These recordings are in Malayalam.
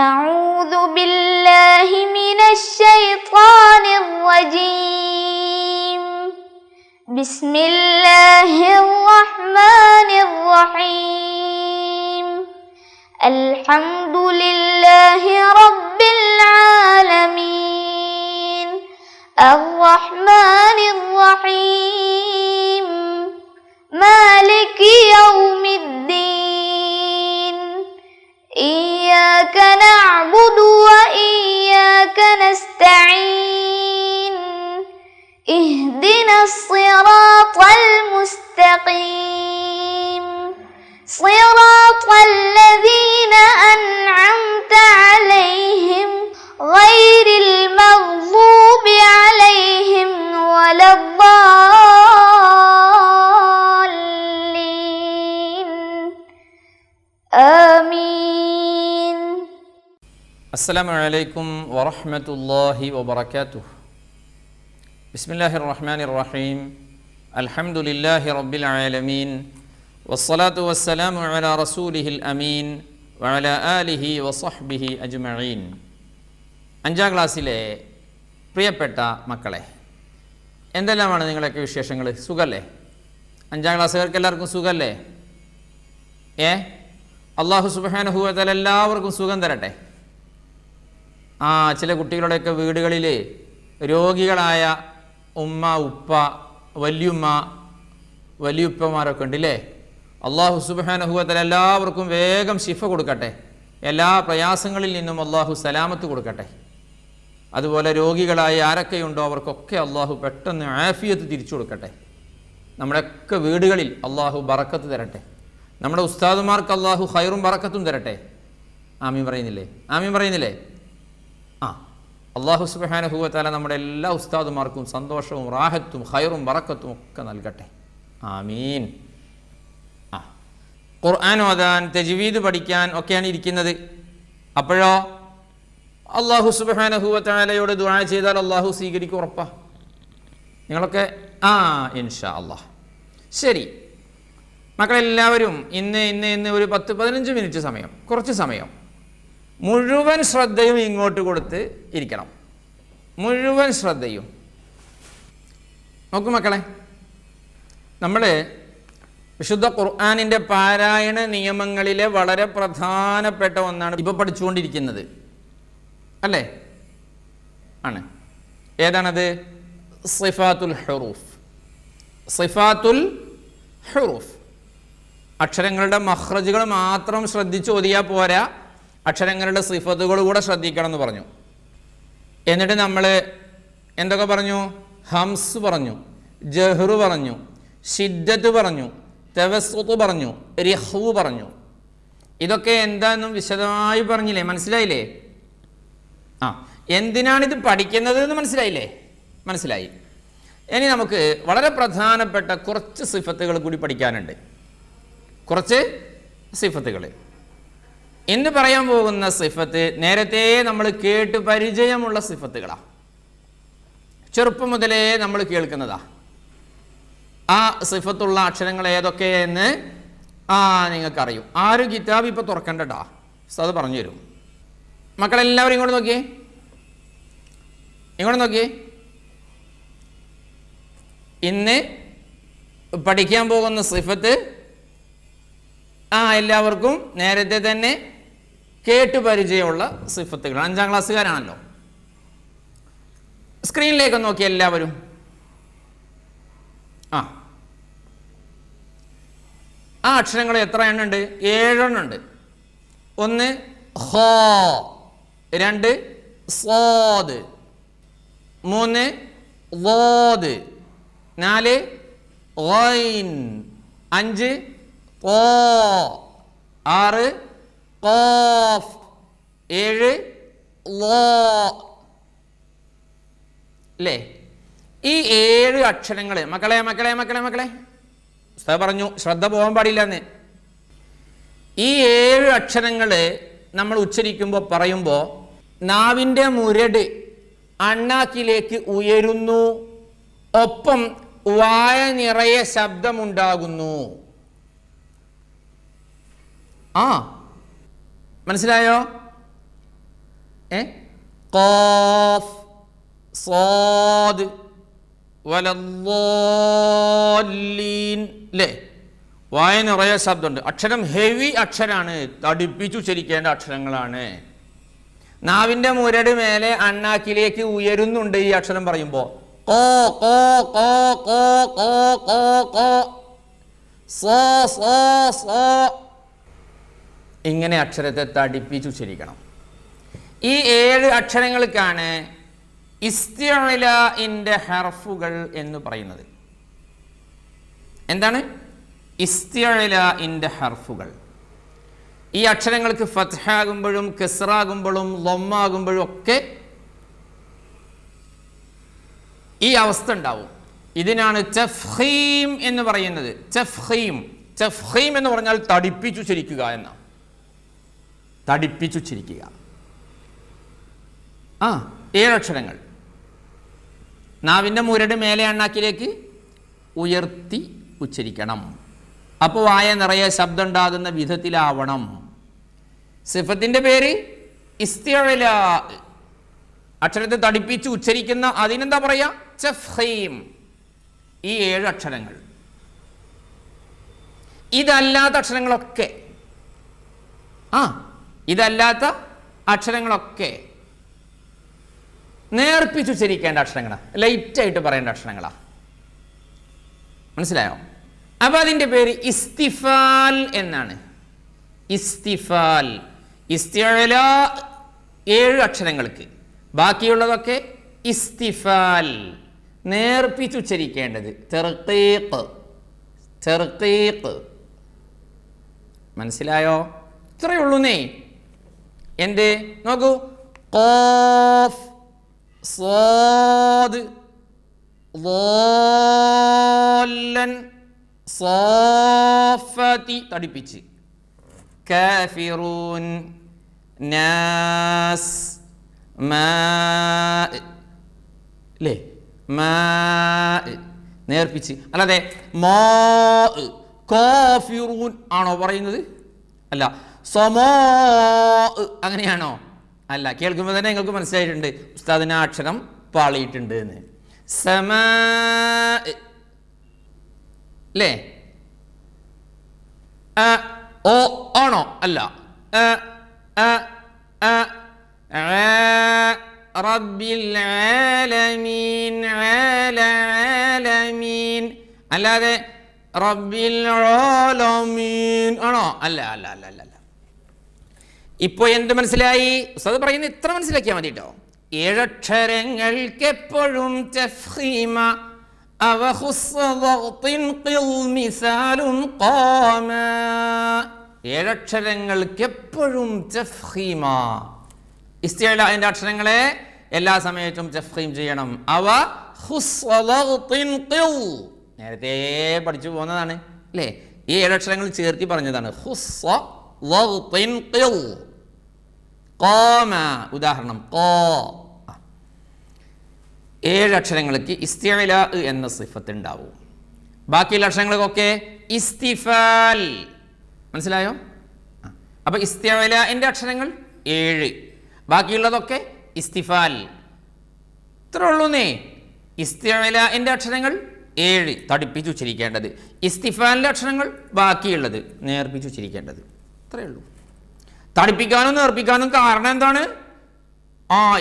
أعوذ بالله من الشيطان الرجيم. بسم الله الرحمن الرحيم. الحمد لله رب العالمين. الرحمن الرحيم. مالك يوم الدين. إياك نعبد وإياك نستعين. اهدنا الصراط المستقيم. صراط الذين أنعمت عليهم غير المغضوب عليهم ولا الضالين. آمين. അസ്സലാമു അലൈക്കും വറഹ്മത്തുള്ളാഹി വബറകാതുഹു. ബിസ്മില്ലാഹിർ റഹ്മാനിർ റഹീം. അൽഹംദുലില്ലാഹി റബ്ബിൽ ആലമീൻ. വസ്സലാത്തു വസ്സലാമു അലാ റസൂലിഹിൽ അമീൻ വഅലാ ആലിഹി വസഹ്ബിഹി അജ്മഈൻ. 5ാം ക്ലാസ്സിലെ പ്രിയപ്പെട്ട മക്കളെ, എന്തെല്ലാമാണ് നിങ്ങളൊക്കെ വിശേഷങ്ങൾ? സുഖല്ലേ? 5ാം ക്ലാസ്സുകാർക്ക് എല്ലാവർക്കും സുഖല്ലേ? അല്ലാഹു സുബ്ഹാനഹു വ തആല എല്ലാവർക്കും സുഖം തരട്ടെ. ചില കുട്ടികളുടെയൊക്കെ വീടുകളിൽ രോഗികളായ ഉമ്മ, ഉപ്പ, വല്യുമ്മ, വലിയുപ്പമാരൊക്കെ ഉണ്ടല്ലേ. അള്ളാഹു സുബ്ഹാനഹു വ തആല എല്ലാവർക്കും വേഗം ശിഫ കൊടുക്കട്ടെ. എല്ലാ പ്രയാസങ്ങളിൽ നിന്നും അള്ളാഹു സലാമത്ത് കൊടുക്കട്ടെ. അതുപോലെ രോഗികളായ ആരൊക്കെയുണ്ടോ അവർക്കൊക്കെ അള്ളാഹു പെട്ടെന്ന് ആഫിയത്ത് തിരിച്ചു കൊടുക്കട്ടെ. നമ്മുടെയൊക്കെ വീടുകളിൽ അള്ളാഹു ബറക്കത്ത് തരട്ടെ. നമ്മുടെ ഉസ്താദുമാർക്ക് അള്ളാഹു ഖൈറും ബറക്കത്തും തരട്ടെ. ആമീൻ പറയുന്നില്ലേ? ആമീൻ പറയുന്നില്ലേ? അള്ളാഹു സുബ്ഹാനഹു വ തആല നമ്മുടെ എല്ലാ ഉസ്താദുമാർക്കും സന്തോഷവും റാഹത്തും ഖൈറും ബറക്കത്തും ഒക്കെ നൽകട്ടെ. ആമീൻ. ഖുർആൻ ഓതാൻ, തജ്വീദ് പഠിക്കാൻ ഒക്കെയാണ് ഇരിക്കുന്നത്. അപ്പോഴോ അള്ളാഹു സുബ്ഹാനഹു വ തആലയോട് ദുആ ചെയ്താൽ അള്ളാഹു സ്വീകരിക്കും, ഉറപ്പാ. നിങ്ങളൊക്കെ ഇൻഷാ അല്ലാഹ്. ശരി മക്കളെല്ലാവരും ഇന്ന് ഒരു 10-15 മിനിറ്റ് സമയം, കുറച്ച് സമയം മുഴുവൻ ശ്രദ്ധയും ഇങ്ങോട്ട് കൊടുത്ത് ഇരിക്കണം. മുഴുവൻ ശ്രദ്ധയും. നോക്കൂ മക്കളെ, നമ്മൾ വിശുദ്ധ ഖുർആനിൻ്റെ പാരായണ നിയമങ്ങളിലെ വളരെ പ്രധാനപ്പെട്ട ഒന്നാണ് ഇപ്പോൾ പഠിച്ചുകൊണ്ടിരിക്കുന്നത്, അല്ലേ? ആണ്. ഏതാണത്? സിഫാത്തുൽ ഹുറൂഫ്. സിഫാത്തുൽ ഹുറൂഫ്. അക്ഷരങ്ങളുടെ മഖ്റജുകൾ മാത്രം ശ്രദ്ധിച്ച് ഓതിയാൽ പോരാ, അക്ഷരങ്ങളുടെ സിഫത്തുകൾ കൂടെ ശ്രദ്ധിക്കണം എന്ന് പറഞ്ഞു. എന്നിട്ട് നമ്മൾ എന്തൊക്കെ പറഞ്ഞു? ഹംസ് പറഞ്ഞു, ജഹ്റു പറഞ്ഞു, ഷിദ്ദത്ത് പറഞ്ഞു, തവസ്സുത്ത് പറഞ്ഞു, റിഹ്വു പറഞ്ഞു. ഇതൊക്കെ എന്താണെന്നും വിശദമായി പറഞ്ഞില്ലേ? മനസ്സിലായില്ലേ? എന്തിനാണിത് പഠിക്കുന്നത് എന്ന് മനസ്സിലായില്ലേ? മനസ്സിലായി. ഇനി നമുക്ക് വളരെ പ്രധാനപ്പെട്ട കുറച്ച് സിഫത്തുകൾ കൂടി പഠിക്കാനുണ്ട്. കുറച്ച് സിഫത്തുകൾ. ഇന്ന് പറയാൻ പോകുന്ന സിഫത്ത് നേരത്തെ നമ്മൾ കേട്ട് പരിചയമുള്ള സിഫത്തുകളാണ്. ചെറുപ്പം മുതലേ നമ്മൾ കേൾക്കുന്നതാ. ആ സിഫത്തുള്ള അക്ഷരങ്ങൾ ഏതൊക്കെയെന്ന് നിങ്ങൾക്കറിയും. ആരും കിതാബ് ഇപ്പോൾ തുറക്കണ്ടട്ടാ, അത് പറഞ്ഞു തരും. മക്കളെല്ലാവരും ഇങ്ങോട്ട് നോക്കിയേ, ഇങ്ങോട്ട് നോക്കിയേ. ഇന്ന് പഠിക്കാൻ പോകുന്ന സിഫത്ത് എല്ലാവർക്കും നേരത്തെ തന്നെ കേട്ടു പരിചയമുള്ള സിഫത്തുകൾ. 5ാം ക്ലാസ്സുകാരാണല്ലോ. സ്ക്രീനിലേക്ക് നോക്കി എല്ലാവരും. ആ അക്ഷരങ്ങൾ എത്ര എണ്ണം ഉണ്ട്? 7 എണ്ണം ഉണ്ട്. 1 ഖാ, 2 സാദ്, 3 ളാദ്, 4 ഗൈൻ, 5 ഖാ, 6 ഖാഫ്, 7 ളാ. അല്ലേ? ഈ 7 അക്ഷരങ്ങൾ മക്കളെ മക്കളെ മക്കളെ മക്കളെ ഉസ്താദ് പറഞ്ഞു ശ്രദ്ധ പോകാൻ പാടില്ല എന്ന്. ഈ 7 അക്ഷരങ്ങൾ നമ്മൾ ഉച്ചരിക്കുമ്പോൾ പറയുമ്പോൾ നാവിൻ്റെ മുരട് അണ്ണാക്കിലേക്ക് ഉയരുന്നു, ഒപ്പം വായ നിറയെ ശബ്ദമുണ്ടാകുന്നു. മനസ്സിലായോ? ഖാഫ് സാദ് വലദ്ദാല്ലീൻ അല്ലേ? വായ നിറയെ ശബ്ദമുണ്ട്. അക്ഷരം ഹെവി അക്ഷരാണ്, തടിപ്പിച്ചു ഉച്ചരിക്കേണ്ട അക്ഷരങ്ങളാണ്. നാവിൻ്റെ മുരട് മേലെ അണ്ണാക്കിലേക്ക് ഉയരുന്നുണ്ട് ഈ അക്ഷരം പറയുമ്പോൾ. കോ കോ കോ കോ കോ കോ കോ സോ സോ സോ ഇങ്ങനെ അക്ഷരത്തെ തടിപ്പിച്ചു ഉച്ചരിക്കണം. ഈ 7 അക്ഷരങ്ങൾക്കാണ് ഇസ്തിഅലാഇന്റെ ഹർഫുകൾ എന്ന് പറയുന്നത്. എന്താണ് ഇസ്തിഅലാഇന്റെ ഹർഫുകൾ? ഈ അക്ഷരങ്ങൾക്ക് ഫത്ഹാകുമ്പോഴും കസ്റാകുമ്പോഴും ലമ്മാകുമ്പോഴും ഒക്കെ ഈ അവസ്ഥ ഉണ്ടാവും. ഇതിനാണ് തഫ്ഖീം എന്ന് പറയുന്നത്. തഫ്ഖീം എന്ന് പറഞ്ഞാൽ തടിപ്പിച്ചുച്ചരിക്കുക എന്നാണ്. തടിപ്പിച്ചുച്ചരിക്കുക. 7 അക്ഷരങ്ങൾ നാവിൻ്റെ മുരട് മേലെ അണ്ണാക്കിലേക്ക് ഉയർത്തി ഉച്ചരിക്കണം. അപ്പോൾ വായ നിറയെ ശബ്ദം ഉണ്ടാകുന്ന വിധത്തിലാവണം. സിഫത്തിൻ്റെ പേര് ഇസ്തിഅലാ. അക്ഷരത്തെ തടിപ്പിച്ച് ഉച്ചരിക്കുന്ന അതിനെന്താ പറയുക? തഫ്ഖീം. ഈ 7 അക്ഷരങ്ങൾ. ഇതല്ലാത്ത അക്ഷരങ്ങളൊക്കെ ഇതല്ലാത്ത അക്ഷരങ്ങളൊക്കെ നേർപ്പിച്ചുച്ചരിക്കേണ്ട അക്ഷരങ്ങളാണ്, ലൈറ്റായിട്ട് പറയേണ്ട അക്ഷരങ്ങളാണ്. മനസ്സിലായോ? അപ്പോൾ അതിൻ്റെ പേര് ഇസ്തിഫാൽ എന്നാണ്. ഇസ്തിഫാൽ. ഇസ്തിഅലാ 7 അക്ഷരങ്ങൾക്ക്, ബാക്കിയുള്ളതൊക്കെ ഇസ്തിഫാൽ, നേർപ്പിച്ചുച്ചരിക്കേണ്ടത്. തർഖീഖ്. മനസ്സിലായോ? ഇത്രയേ ഉള്ളൂന്നേ. എന്ത്? നോക്കൂ. ഖാഫ് സാദ് ളാല്ലൻ സാഫാത്തി തടിപ്പിച്ച്, കാഫിറൂൻ നാസ് മാ അല്ലേ? മാ നേർപ്പിച്ച്. അല്ലാതെ മാ കാഫിറൂൻ ആണോ പറയുന്നത്? അല്ല. സമോ അങ്ങനെയാണോ? അല്ല. കേൾക്കുമ്പോൾ തന്നെ നിങ്ങൾക്ക് മനസ്സിലായിട്ടുണ്ട് ഉസ്താദിന് ആ അക്ഷരം പാളിയിട്ടുണ്ട് എന്ന്. സമാ അല്ലേ? ഓ ആണോ? അല്ല. റബ്ബിൽ ആലമീൻ ആലമീൻ അല്ലാതെ റബ്ബിൽ ആലമീൻ ആണോ? അല്ല അല്ല അല്ല അല്ല അല്ല. ഇപ്പോൾ എന്ത് മനസ്സിലായി? ഉസ്താദ് പറയുന്നത് ഇത്ര മനസ്സിലാക്കിയാൽ മതി കേട്ടോ. 7 അക്ഷരങ്ങൾക്ക് എപ്പോഴും തഫ്ഖീമ. അവ ഖുസ്സ ളഗ്തിൻ ഖിൽ മിസാലുൻ ഖാമ. 7 അക്ഷരങ്ങൾക്ക് എപ്പോഴും തഫ്ഖീമ. ഇസ്തിഅലാഇന്റെ അക്ഷരങ്ങളെ എല്ലാ സമയത്തും തഫ്ഖീം ചെയ്യണം. അവ ഖുസ്സ ളഗ്തിൻ ഖിൽ, നേരത്തെ പഠിച്ചു പോകുന്നതാണ് അല്ലേ? ഈ 7 അക്ഷരങ്ങൾ ചേർത്തി പറഞ്ഞതാണ്. ഖുസ്സ ളഗ്തിൻ ഖിൽ. ഖാമ ഉദാഹരണം ഖാ. 7 അക്ഷരങ്ങൾക്ക് ഇസ്തിഅലാ എന്ന സിഫത്ത് ഉണ്ടാവും. ബാക്കിയുള്ള അക്ഷരങ്ങൾക്കൊക്കെ ഇസ്തിഫാൽ. മനസ്സിലായോ? അപ്പോൾ ഇസ്തിഅലാഇന്റെ അക്ഷരങ്ങൾ 7, ബാക്കിയുള്ളതൊക്കെ ഇസ്തിഫാൽ. ഇത്ര ഉള്ളൂന്നേ. ഇസ്തിഅലാഇന്റെ അക്ഷരങ്ങൾ 7 തടിപ്പിച്ചു ഉച്ചരിക്കേണ്ടത്, ഇസ്തിഫാലിൻ്റെ അക്ഷരങ്ങൾ ബാക്കിയുള്ളത് നേർപ്പിച്ചു ഉച്ചരിക്കേണ്ടത്. ഇത്രയേ ഉള്ളൂ. തടിപ്പിക്കാനും നേർപ്പിക്കാനും കാരണം എന്താണ്?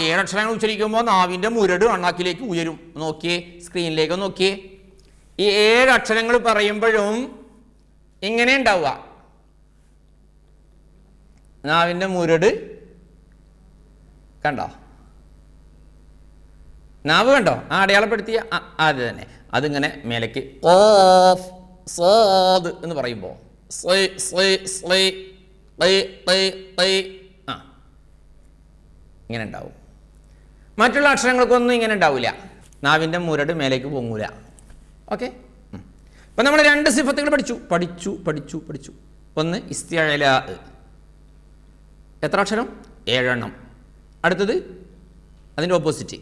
7 അക്ഷരങ്ങൾ ഉച്ചരിക്കുമ്പോൾ നാവിൻ്റെ മുരട് അണ്ണാക്കിലേക്ക് ഉയരും. നോക്കിയേ, സ്ക്രീനിലേക്ക് നോക്കിയേ. ഈ 7 അക്ഷരങ്ങൾ പറയുമ്പോഴും ഇങ്ങനെ ഉണ്ടാവുക. നാവിൻ്റെ മുരട് കണ്ടോ? നാവ് കണ്ടോ? അടയാളപ്പെടുത്തിയ അത് തന്നെ. അതിങ്ങനെ മേലേക്ക് ഖാഫ് സാദ് എന്ന് പറയുമ്പോൾ ഇങ്ങനെ ഉണ്ടാവും. മറ്റുള്ള അക്ഷരങ്ങൾക്കൊന്നും ഇങ്ങനെ ഉണ്ടാവില്ല. നാവിൻ്റെ മുരട് മേലേക്ക് പൊങ്ങൂല. ഓക്കെ. അപ്പം നമ്മൾ 2 സിഫത്തുകൾ പഠിച്ചു. ഒന്ന് ഇസ്തിഅലാ, എത്ര അക്ഷരം? 7 എണ്ണം. അടുത്തത് അതിൻ്റെ ഓപ്പോസിറ്റ്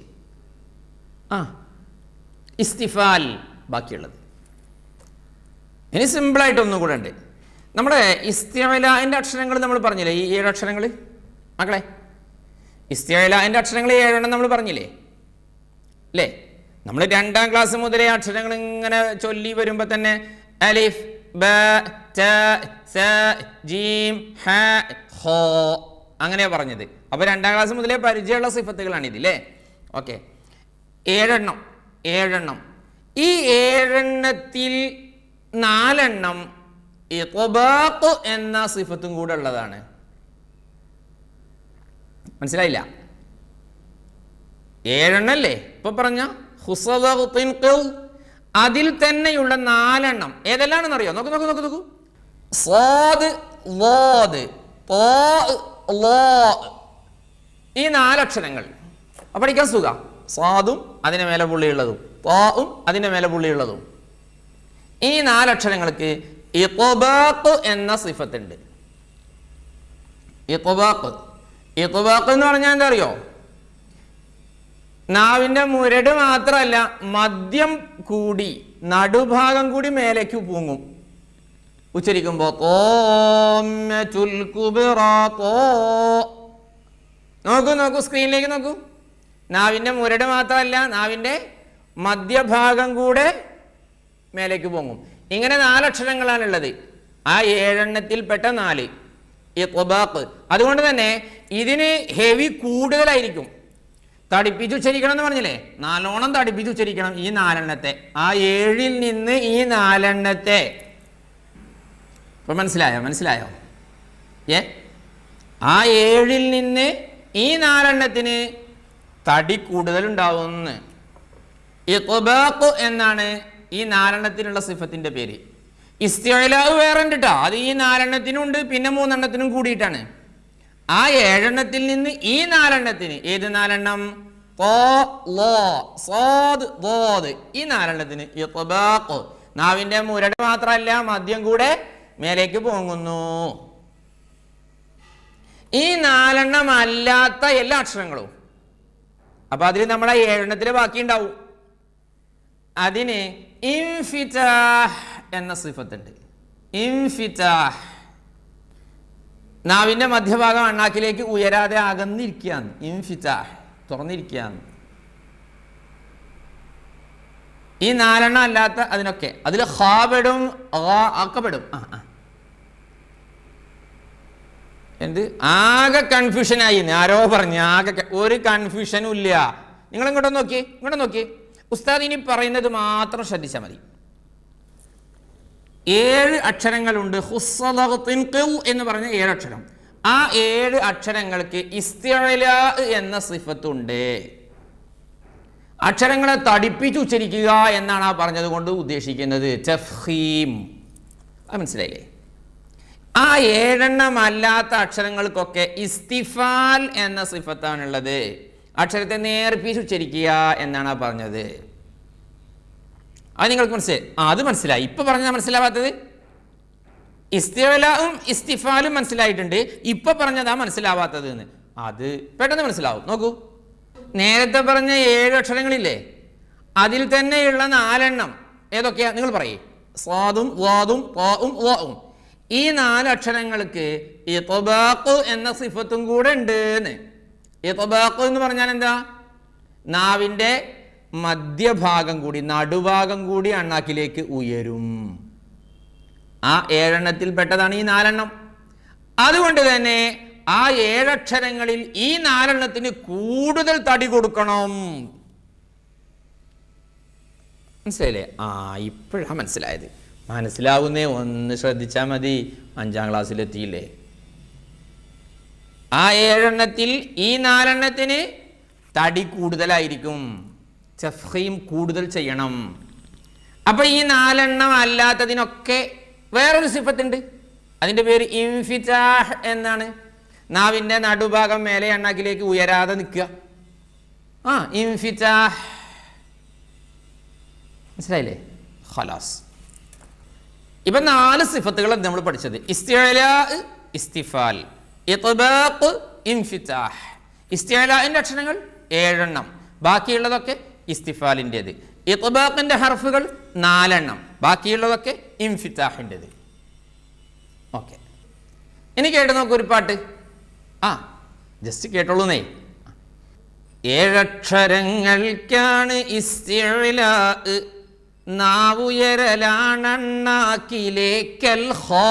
ഇസ്തിഫാൽ, ബാക്കിയുള്ളത്. ഇനി സിമ്പിളായിട്ടൊന്നും കൂടെ ഉണ്ട്. നമ്മുടെ ഇസ്തിഅലാഇൻ്റെ അക്ഷരങ്ങൾ നമ്മൾ പറഞ്ഞില്ലേ, ഈ 7 അക്ഷരങ്ങൾ മക്കളെ, ഇസ്തിഅലാന്റെ അക്ഷരങ്ങൾ 7 നമ്മൾ പറഞ്ഞില്ലേ അല്ലേ? നമ്മൾ 2ാം ക്ലാസ് മുതലേ അക്ഷരങ്ങൾ ഇങ്ങനെ ചൊല്ലി വരുമ്പോൾ തന്നെ അലിഫ് ബ ത സ ജീം ഹ ഖ അങ്ങനെയാ പറഞ്ഞത്. അപ്പോൾ 2ാം ക്ലാസ് മുതലേ പരിചയമുള്ള സിഫത്തുകളാണ് ഇതില്ലേ? ഓക്കെ, 7 ഈ 7 4 ഇത്ബാഖ് എന്ന സിഫത്തും കൂടെ ഉള്ളതാണ്. മനസ്സിലായില്ല? 7 അല്ലേ ഇപ്പൊ പറഞ്ഞ അതിൽ തന്നെയുള്ള 4 ഏതെല്ലാണെന്ന് അറിയോ? നോക്കൂ. സാദ് ളാദ് താ ളാ ഈ 4 അക്ഷരങ്ങൾ പഠിക്കാൻ സുഖ. സാദും അതിന്റെ മേലെ പുള്ളിയുള്ളതും താഉം അതിന്റെ മേലെ പുള്ളിയുള്ളതും ഈ 4 അക്ഷരങ്ങൾക്ക് ഇത്ബാഖ് എന്ന സിഫത്തുണ്ട്. ഇത്ബാഖ് എന്ന് പറഞ്ഞാൽ എന്താ അറിയോ? നാവിന്റെ മുരട് മാത്രമല്ല, മദ്യം കൂടി നടുഭാഗം കൂടി മേലേക്ക് പൂങ്ങും ഉച്ചരിക്കുമ്പോ. നോക്കൂ സ്ക്രീനിലേക്ക് നോക്കൂ. നാവിന്റെ മുരട് മാത്രമല്ല, നാവിന്റെ മധ്യഭാഗം കൂടെ മേലേക്ക് പൊങ്ങും. ഇങ്ങനെ 4 അക്ഷരങ്ങളാണുള്ളത്. ആ 7 4 ഇത്ബാഖ്. അതുകൊണ്ട് തന്നെ ഇതിന് ഹെവി കൂടുതലായിരിക്കും. തടിപ്പിച്ചുച്ചരിക്കണം എന്ന് പറഞ്ഞില്ലേ? നല്ലോണം തടിപ്പിച്ചുച്ചരിക്കണം ഈ 4 ആ 7 നിന്ന് ഈ 4 ഇപ്പൊ മനസ്സിലായോ? ആ 7 നിന്ന് ഈ 4 തടി കൂടുതൽ ഉണ്ടാവുമെന്ന്. ഇത്ബാഖ് എന്നാണ് ഈ 4 സിഫത്തിന്റെ പേര്. ഇസ്തിഅലാ വേറെ ഉണ്ട് കേട്ടോ. അത് ഈ 4 ഉണ്ട്, പിന്നെ 3 കൂടിയിട്ടാണ്. ആ 7 നിന്ന് ഈ 4 ഏത് 4? ഖ ള സാദ് ളാദ് ഈ 4 ഇത്ബാഖ്. നാവിന്റെ മുരട് മാത്രമല്ല, മദ്യം കൂടെ മേലേക്ക് പോങ്ങുന്നു. ഈ 4 അല്ലാത്ത എല്ലാ അക്ഷരങ്ങളും അപ്പൊ അതിൽ നമ്മളെ 7 ബാക്കി ഉണ്ടാവും. അതിന് ഇൻഫിതാഹ് എന്ന സിഫത്തുണ്ട്. ഇൻഫിതാഹ് നാവിന്റെ മധ്യഭാഗം അണ്ണാക്കിലേക്ക് ഉയരാതെ അകന്നിരിക്കുകയാണ്. ഇൻഫിതാഹ് തുറന്നിരിക്കുകയാണ്. ഈ 4 അല്ലാത്ത അതിനൊക്കെ അതിൽ ഖാബിടും അക്കബിടും എന്ത് ആകെ കൺഫ്യൂഷനായി. ആരോ പറഞ്ഞു ആകെ ഒരു കൺഫ്യൂഷനും ഇല്ല. നിങ്ങൾ ഇങ്ങോട്ട് നോക്കി. ഉസ്താദ് ഇനി പറയുന്നത് മാത്രം ശ്രദ്ധിച്ചാൽ മതി. 7 അക്ഷരങ്ങളുണ്ട്. എന്ന് പറഞ്ഞ 7 അക്ഷരം. ആ 7 അക്ഷരങ്ങൾക്ക് ഇസ്തിഅലാ എന്ന സിഫത്തുണ്ട്. അക്ഷരങ്ങളെ തടിപ്പിച്ച് ഉച്ചരിക്കുക എന്നാണ് ആ പറഞ്ഞത് കൊണ്ട് ഉദ്ദേശിക്കുന്നത്. തഫ്ഖീം. അത് മനസ്സിലായില്ലേ? ആ 7 അല്ലാത്ത അക്ഷരങ്ങൾക്കൊക്കെ ഇസ്തിഫാൽ എന്ന സിഫത്താണുള്ളത്. അക്ഷരത്തെ നേർപ്പിച്ച് ഉച്ചരിക്കുക എന്നാണ് പറഞ്ഞത്. അത് നിങ്ങൾക്ക് മനസ്സിലായി? അത് മനസ്സിലായി. ഇപ്പൊ പറഞ്ഞാൽ മനസ്സിലാവാത്തത് ഇസ്തിഅലാഉം ഇസ്തിഫാലും മനസ്സിലായിട്ടുണ്ട്. ഇപ്പൊ പറഞ്ഞതാ മനസ്സിലാവാത്തത് എന്ന്. അത് പെട്ടെന്ന് മനസ്സിലാവും. നോക്കൂ, നേരത്തെ പറഞ്ഞ 7 അക്ഷരങ്ങളില്ലേ, അതിൽ തന്നെയുള്ള 4 ഏതൊക്കെയാ നിങ്ങൾ പറയേ? സ്വാദും ളാദും ളാഉം ളാഉം. ഈ 4 അക്ഷരങ്ങൾക്ക് ഇത്ബാഖ് എന്ന സിഫത്തും കൂടെ ഉണ്ട്. ഇത്ബാഖ് എന്ന് പറഞ്ഞാൽ എന്താ? നാവിന്റെ മധ്യഭാഗം കൂടി നടുഭാഗം കൂടി അണ്ണാക്കിലേക്ക് ഉയരും. ആ 7 പെട്ടതാണ് ഈ 4. അതുകൊണ്ട് തന്നെ ആ 7 അക്ഷരങ്ങളിൽ ഈ 4 കൂടുതൽ തടി കൊടുക്കണം. മനസ്സിലായില്ലേ? ഇപ്പോഴാ മനസ്സിലായത്. മനസ്സിലാവുന്നേ ഒന്ന് ശ്രദ്ധിച്ചാൽ മതി. 5ാം ക്ലാസ്സിലെത്തിയില്ലേ? ആ 7 ഈ 4 തടി കൂടുതലായിരിക്കും. തഫ്ഖീം കൂടുതൽ ചെയ്യണം. അപ്പൊ ഈ 4 അല്ലാത്തതിനൊക്കെ വേറൊരു സിഫത്തുണ്ട്. അതിന്റെ പേര് ഇൻഫിതാഹ് എന്നാണ്. നാവിന്റെ നടുഭാഗം മേലെ അണ്ണാക്കിലേക്ക് ഉയരാതെ നിൽക്കുക. ഇൻഫിതാഹ്. മനസ്സിലായില്ലേ? ഖലാസ്. ഇപ്പൊ 4 സിഫത്തുകൾ നമ്മൾ പഠിച്ചത്. ഇസ്തിഅലാ, ഇസ്തിഫാൽ, ഇത്ബാഖ്, ഇൻഫിതാഹ്. ഇസ്തിഅലാന്റെ അക്ഷരങ്ങൾ 7, ബാക്കിയുള്ളതൊക്കെ ഇസ്തിഫാലിൻ്റെത്. ഇത്ബാഖിന്റെ ഹർഫുകൾ 4, ബാക്കിയുള്ളതൊക്കെ ഇൻഫിതാഹിൻ്റെത്. ഓക്കെ, ഇനി കേട്ട് നോക്കൂ ഒരു പാട്ട്. ജസ്റ്റ് കേട്ടോളൂന്നേ. 7 അക്ഷരങ്ങൾക്കാണ് ഇസ്തിഅ്ലാ, നാവുയരലാണണ്ണാക്കിലേക്കൽ ഖാ.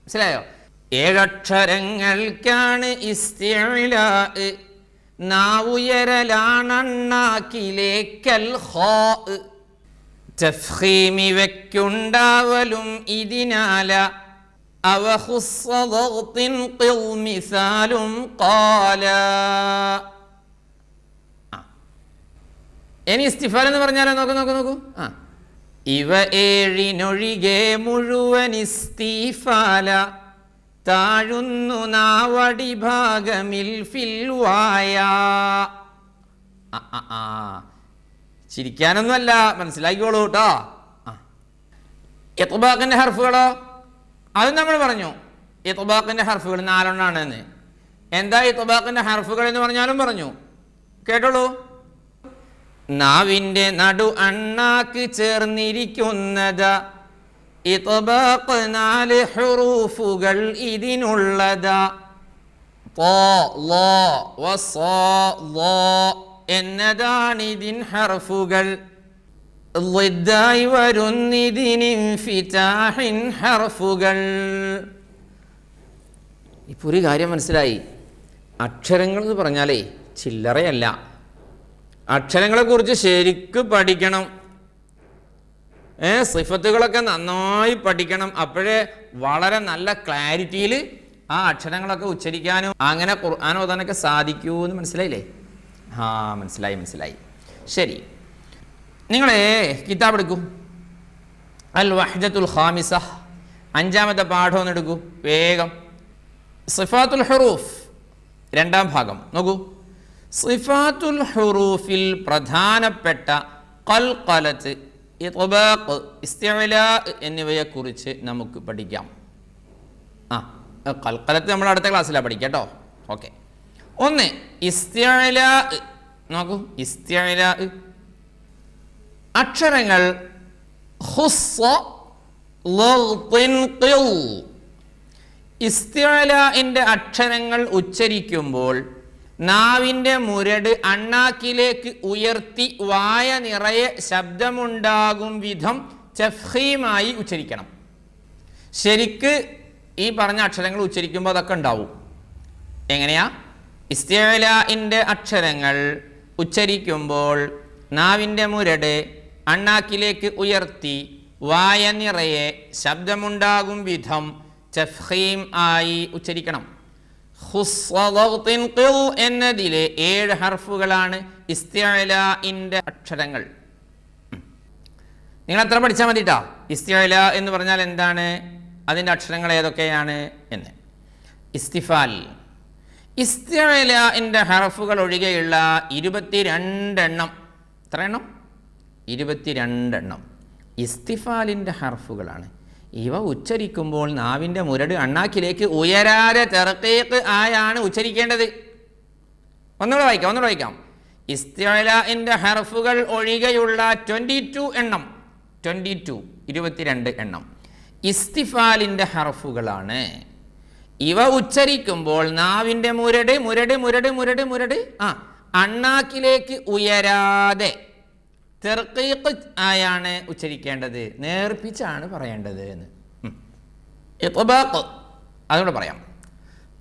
മനസ്സിലായോ? 7 അക്ഷരങ്ങൾക്കാണ് ഇസ്തിഅ്ലാ, നാവുയരലാണണ്ണാക്കിലേക്കൽ ഖാ. തഫ്ഖീമി വയ്ക്കുണ്ടാവലും ഇതിനാല, അവ ഖുസ്സ ളഗ്തിൻ ഖിൽ മിസാലും ഖാല. ഇനി ഇസ്തിഫാൽ എന്ന് പറഞ്ഞാലോ, നോക്കൂ. ഇവ 7 മുഴുവൻ ഇസ്തിഫാല, താഴുന്നു നാവടി ഭാഗമിൽ ഫിൽവായ. ചിരിക്കാനൊന്നുമല്ല, മനസ്സിലാക്കിക്കോളൂ കേട്ടോ. ഇത്ബാഖിന്റെ ഹർഫുകളോ, അത് നമ്മൾ പറഞ്ഞു. ഇത്ബാഖിന്റെ ഹർഫുകൾ 4 എന്ന്. എന്താ ഇത്ബാഖിന്റെ ഹർഫുകൾ എന്ന് പറഞ്ഞാലും പറഞ്ഞു. കേട്ടോളൂ. നാവിൻ്റെ നടു അണ്ണാക്ക് ചേർന്നിരിക്കുന്നത്, ഇത്ബാഖ് 4 ഹുറൂഫുകൾ ഇതിനുള്ളത്. ത്വാ, ളാ, വസാ, ളാ എന്നതാണിതിൻ ഹർഫുകൾ. ളിദ്ദായി വരുന്നിതിന് ഇൻഫിതാഹിൻ ഹർഫുകൾ. ഇപ്പോൾ ഒരു കാര്യം മനസ്സിലായി. അക്ഷരങ്ങൾ എന്ന് പറഞ്ഞാലേ ചില്ലറയല്ല. അക്ഷരങ്ങളെക്കുറിച്ച് ശരിക്ക് പഠിക്കണം. സിഫത്തുകളൊക്കെ നന്നായി പഠിക്കണം. അപ്പോഴേ വളരെ നല്ല ക്ലാരിറ്റിയിൽ ആ അക്ഷരങ്ങളൊക്കെ ഉച്ചരിക്കാനും അങ്ങനെ ഖുർആൻ ഓതാനൊക്കെ സാധിക്കൂ എന്ന് മനസ്സിലായില്ലേ? മനസ്സിലായി. ശരി, നിങ്ങളെ കിതാബ് എടുക്കൂ. അൽ വഹ്ദത്തുൽ ഖാമിസ, 5ാമത്തെ പാഠം ഒന്ന് എടുക്കൂ വേഗം. സിഫാത്തുൽ ഹുറൂഫ് 2ാം ഭാഗം നോക്കൂ. സിഫാത്തുൽ ഹുറൂഫിൽ പ്രധാനപ്പെട്ട ഖൽഖലത്ത്, ഇത്ബാഖ്, ഇസ്തിഅ്ലാ എന്നിവയെക്കുറിച്ച് നമുക്ക് പഠിക്കാം. ഖൽഖലത്ത് നമ്മൾ അടുത്ത ക്ലാസ്സിലാണ് പഠിക്കാം കേട്ടോ. ഓക്കെ. 1 ഇസ്തിഅ്ലാ. നോക്കൂ, ഇസ്തിഅ്ലാ അക്ഷരങ്ങൾ ഖുസ്സ ലഗ്തിൻ ഖിൽ. ഇസ്തിഅ്ലാഇന്റെ അക്ഷരങ്ങൾ ഉച്ചരിക്കുമ്പോൾ നാവിൻ്റെ മുരട് അണ്ണാക്കിലേക്ക് ഉയർത്തി വായ നിറയെ ശബ്ദമുണ്ടാകും വിധം തഫ്ഖീമായി ഉച്ചരിക്കണം. ശരിക്ക് ഈ പറഞ്ഞ അക്ഷരങ്ങൾ ഉച്ചരിക്കുമ്പോൾ അതൊക്കെ ഉണ്ടാവും. എങ്ങനെയാ? ഇസ്തിഅ്ലാഇന്റെ അക്ഷരങ്ങൾ ഉച്ചരിക്കുമ്പോൾ നാവിൻ്റെ മുരട് അണ്ണാക്കിലേക്ക് ഉയർത്തി വായ നിറയെ ശബ്ദമുണ്ടാകും വിധം തഫ്ഖീം ആയി ഉച്ചരിക്കണം. ഖുസ്സ ളഗ്തിൻ ഖിൽ എന്നതിലെ 7 ഹർഫുകളാണ് ഇസ്തിഅ്ലാഇന്റെ അക്ഷരങ്ങൾ. നിങ്ങൾ അത്ര പഠിച്ചാൽ മതിട്ടാ. ഇസ്തിഅ്ലാ എന്ന് പറഞ്ഞാൽ എന്താണ്, അതിൻ്റെ അക്ഷരങ്ങൾ ഏതൊക്കെയാണ് എന്ന്. ഇസ്തിഫാൽ, ഇസ്തിഅ്ലാഇന്റെ ഹർഫുകൾ ഒഴികെയുള്ള 22 എണ്ണം. എത്ര എണ്ണം? 22 എണ്ണം ഇസ്തിഫാലിൻ്റെ ഹർഫുകളാണ്. ഇവ ഉച്ചരിക്കുമ്പോൾ നാവിൻ്റെ മുരട് അണ്ണാക്കിലേക്ക് ഉയരാതെ തർഖീഖ് ആയാണ് ഉച്ചരിക്കേണ്ടത്. ഒന്നുകൂടെ വായിക്കാം. ഇസ്തിഅ്ലാഇന്റെ ഹർഫുകൾ ഒഴികെയുള്ള 22 എണ്ണം, 22 എണ്ണം ഇസ്തിഫാലിൻ്റെ ഹർഫുകളാണ്. ഇവ ഉച്ചരിക്കുമ്പോൾ നാവിൻ്റെ മുരട് അണ്ണാക്കിലേക്ക് ഉയരാതെ തർഖീഖ് ആയാണ് ഉച്ചരിക്കേണ്ടത്, നേർപ്പിച്ചാണ് പറയേണ്ടത് എന്ന്. ഇത്ബാഖ് അതുകൊണ്ട് പറയാം.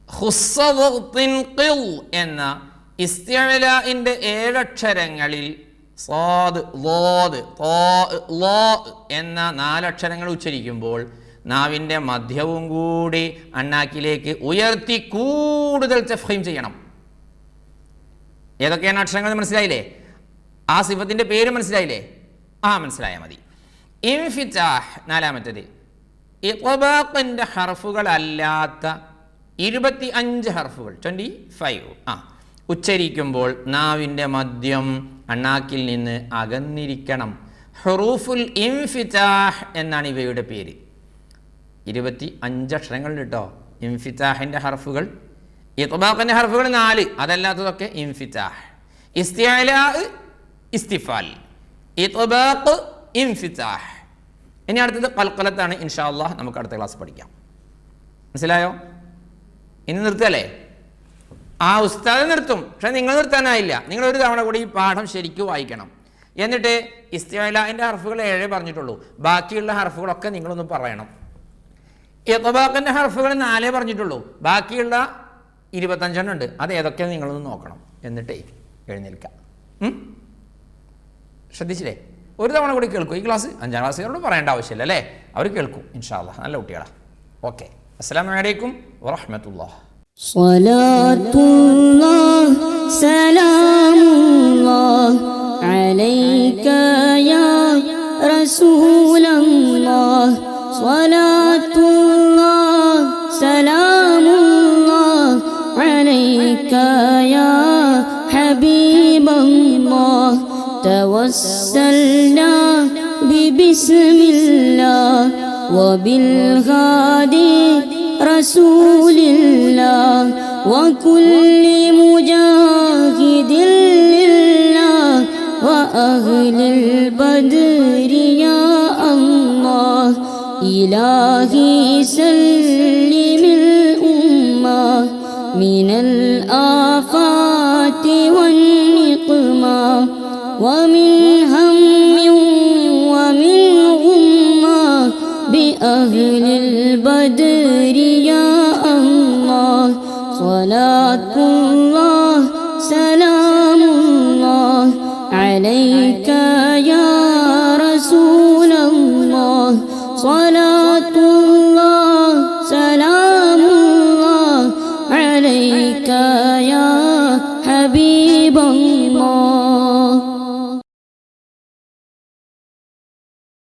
ഖുസ്സ ളഗ്തിൻ ഖിൽ എന്ന ഇസ്തിഅ്ലാഇന്റെ 7 അക്ഷരങ്ങളിൽ സാദ്, ളാദ്, താ, ളാ എന്ന 4 അക്ഷരങ്ങൾ ഉച്ചരിക്കുമ്പോൾ നാവിൻ്റെ മധ്യവും കൂടി അണ്ണാക്കിലേക്ക് ഉയർത്തി കൂടുതൽ തഫ്ഖീം ചെയ്യണം. ഏതൊക്കെയാണ് അക്ഷരങ്ങൾ മനസ്സിലായില്ലേ? ആ സിഫത്തിൻ്റെ പേര് മനസ്സിലായില്ലേ? മനസ്സിലായാൽ മതി. ഇൻഫിതാഹ് 4ാമത്തേത്. ഇത്ബാഖിൻ്റെ ഹർഫുകൾ അല്ലാത്ത 25 ഹർഫുകൾ, 25 ഉച്ചരിക്കുമ്പോൾ നാവിൻ്റെ മദ്യം അണ്ണാക്കിൽ നിന്ന് അകന്നിരിക്കണം. ഹുറൂഫുൽ ഇൻഫിതാഹ് എന്നാണ് ഇവയുടെ പേര്. 25 അക്ഷരങ്ങളുണ്ട് കേട്ടോ ഇൻഫിതാഹിൻ്റെ ഹർഫുകൾ. ഇത്ബാഖിൻ്റെ ഹർഫുകൾ 4, അതല്ലാത്തതൊക്കെ ഇൻഫിതാഹ്. ഇസ്തിഅ്ലാ, ഇസ്തിഫാൽ, ഇത്ബാഖ്, ഇൻഫിതാഹ്. ഇനി അടുത്തത് ഖൽഖലത്താണ്. ഇൻഷാ അല്ലാഹ് നമുക്ക് അടുത്ത ക്ലാസ് പഠിക്കാം. മനസ്സിലായോ? ഇനി നിർത്തല്ലേ? ആ ഉസ്താദ് നിർത്തും, പക്ഷെ നിങ്ങൾ നിർത്താനായില്ല. നിങ്ങൾ ഒരു തവണ കൂടി ഈ പാഠം ശരിക്കും വായിക്കണം. എന്നിട്ട് ഇസ്തിഅലാഇൻ്റെ ഹർഫുകൾ 7 പറഞ്ഞിട്ടുള്ളൂ, ബാക്കിയുള്ള ഹർഫുകളൊക്കെ നിങ്ങളൊന്ന് പറയണം. ഇത്ബാഖിൻ്റെ ഹർഫുകൾ 4 പറഞ്ഞിട്ടുള്ളൂ, ബാക്കിയുള്ള 25 ഉണ്ട്, അത് ഏതൊക്കെ നിങ്ങളൊന്ന് നോക്കണം. എന്നിട്ടേ എഴുന്നേൽക്കാം. ശ്രദ്ധിച്ചില്ലേ? ഒരു തവണ കൂടി കേൾക്കും. ഈ ക്ലാസ് 5ാം ക്ലാസ്സുകാരോട് പറയേണ്ട ആവശ്യമില്ല അല്ലേ, അവർ കേൾക്കും ഇൻഷാ അല്ലാഹ്. നല്ല കുട്ടികളാ. ഓക്കെ, അസ്സലാമു അലൈക്കും വറഹ്മത്തുള്ളാഹി. സ്വലാത്തുല്ലാഹ് സലാമുല്ലാഹ് അലൈക യാ റസൂലല്ലാഹ്. സ്വലാത്തുല്ലാഹ് സലാമുല്ലാഹ് അലൈക യാ ഹബീബല്ലാഹ്. توسلنا ببسم الله وبالهادي رسول الله وكل مجاهد لله وأهل البدر يا الله. إلهي سلم الأمة من الآفات والنقمة ومن هم ومن غمة بأهل البدر يا الله. صلاة